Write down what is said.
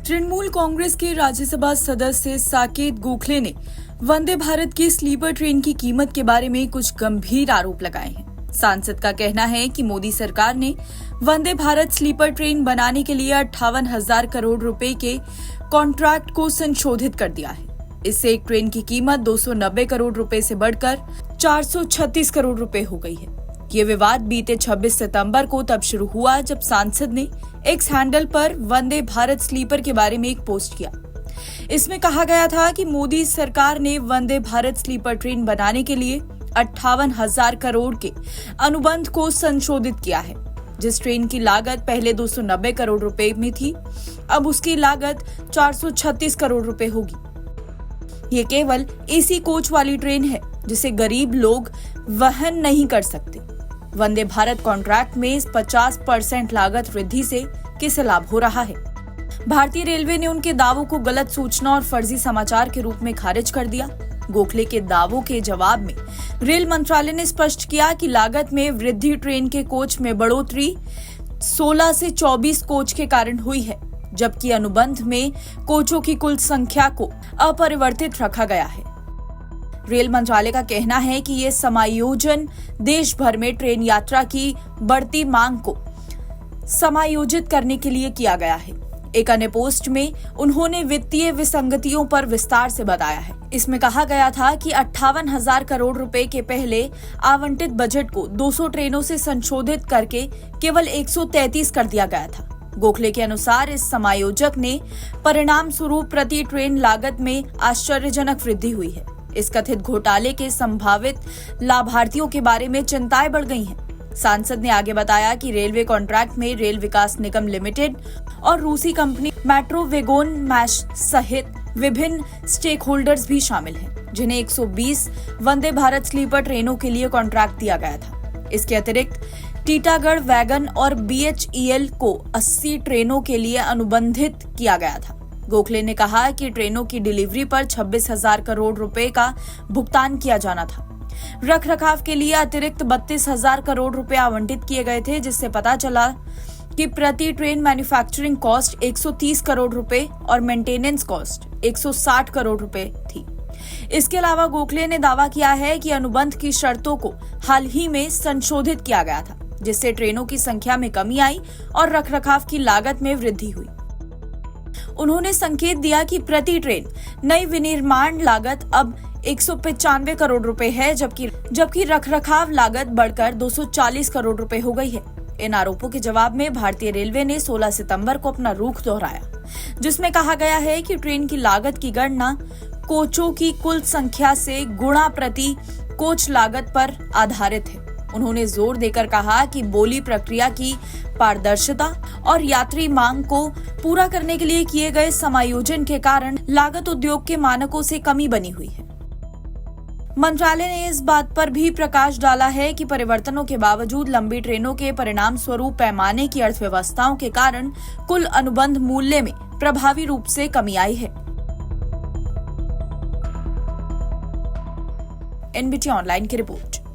तृणमूल कांग्रेस के राज्यसभा सदस्य साकेत गोखले ने वंदे भारत की स्लीपर ट्रेन की कीमत के बारे में कुछ गंभीर आरोप लगाए हैं। सांसद का कहना है कि मोदी सरकार ने वंदे भारत स्लीपर ट्रेन बनाने के लिए 58,000 करोड़ रुपए के कॉन्ट्रैक्ट को संशोधित कर दिया है। इससे एक ट्रेन की कीमत 290 करोड़ रुपए से बढ़कर 436 करोड़ रुपए हो गई है। ये विवाद बीते 26 सितंबर को तब शुरू हुआ जब सांसद ने एक्स हैंडल पर वंदे भारत स्लीपर के बारे में एक पोस्ट किया। इसमें कहा गया था कि मोदी सरकार ने वंदे भारत स्लीपर ट्रेन बनाने के लिए 58,000 करोड़ के अनुबंध को संशोधित किया है। जिस ट्रेन की लागत पहले 290 करोड़ रुपए में थी, अब उसकी लागत 436 करोड़ रुपए होगी। ये केवल एसी कोच वाली ट्रेन है जिसे गरीब लोग वहन नहीं कर सकते। वंदे भारत कॉन्ट्रैक्ट में 50% लागत वृद्धि से किसे लाभ हो रहा है? भारतीय रेलवे ने उनके दावों को गलत सूचना और फर्जी समाचार के रूप में खारिज कर दिया। गोखले के दावों के जवाब में रेल मंत्रालय ने स्पष्ट किया कि लागत में वृद्धि ट्रेन के कोच में बढ़ोतरी 16 से 24 कोच के कारण हुई है, जबकि अनुबंध में कोचों की कुल संख्या को अपरिवर्तित रखा गया है। रेल मंत्रालय का कहना है कि ये समायोजन देश भर में ट्रेन यात्रा की बढ़ती मांग को समायोजित करने के लिए किया गया है। एक अन्य पोस्ट में उन्होंने वित्तीय विसंगतियों पर विस्तार से बताया है। इसमें कहा गया था कि 58,000 करोड़ रुपए के पहले आवंटित बजट को 200 ट्रेनों से संशोधित करके केवल 133 कर दिया गया था। गोखले के अनुसार इस समायोजक ने परिणाम स्वरूप प्रति ट्रेन लागत में आश्चर्यजनक वृद्धि हुई है। इस कथित घोटाले के संभावित लाभार्थियों के बारे में चिंताएं बढ़ गई हैं। सांसद ने आगे बताया कि रेलवे कॉन्ट्रैक्ट में रेल विकास निगम लिमिटेड और रूसी कंपनी मेट्रो वेगोन मैश सहित विभिन्न स्टेक होल्डर्स भी शामिल हैं, जिन्हें 120 वंदे भारत स्लीपर ट्रेनों के लिए कॉन्ट्रैक्ट दिया गया था। इसके अतिरिक्त टीटागढ़ वैगन और BHEL को 80 ट्रेनों के लिए अनुबंधित किया गया था। गोखले ने कहा कि ट्रेनों की डिलीवरी पर 26,000 करोड़ रुपए का भुगतान किया जाना था। रखरखाव के लिए अतिरिक्त 32,000 करोड़ रुपए आवंटित किए गए थे, जिससे पता चला कि प्रति ट्रेन मैन्युफैक्चरिंग कॉस्ट 130 करोड़ रुपए और मेंटेनेंस कॉस्ट 160 करोड़ रुपए थी। इसके अलावा गोखले ने दावा किया है कि अनुबंध की शर्तों को हाल ही में संशोधित किया गया था, जिससे ट्रेनों की संख्या में कमी आई और रखरखाव की लागत में वृद्धि हुई। उन्होंने संकेत दिया कि प्रति ट्रेन नई विनिर्माण लागत अब 195 करोड़ रुपए है, जबकि रखरखाव लागत बढ़कर 240 करोड़ रुपए हो गई है। इन आरोपों के जवाब में भारतीय रेलवे ने 16 सितंबर को अपना रुख दोहराया, जिसमें कहा गया है कि ट्रेन की लागत की गणना कोचों की कुल संख्या से गुणा प्रति कोच लागत पर आधारित है। उन्होंने जोर देकर कहा कि बोली प्रक्रिया की पारदर्शिता और यात्री मांग को पूरा करने के लिए किए गए समायोजन के कारण लागत उद्योग के मानकों से कमी बनी हुई है। मंत्रालय ने इस बात पर भी प्रकाश डाला है कि परिवर्तनों के बावजूद लंबी ट्रेनों के परिणाम स्वरूप पैमाने की अर्थव्यवस्थाओं के कारण कुल अनुबंध मूल्य में प्रभावी रूप से कमी आई है। NBT ऑनलाइन की रिपोर्ट।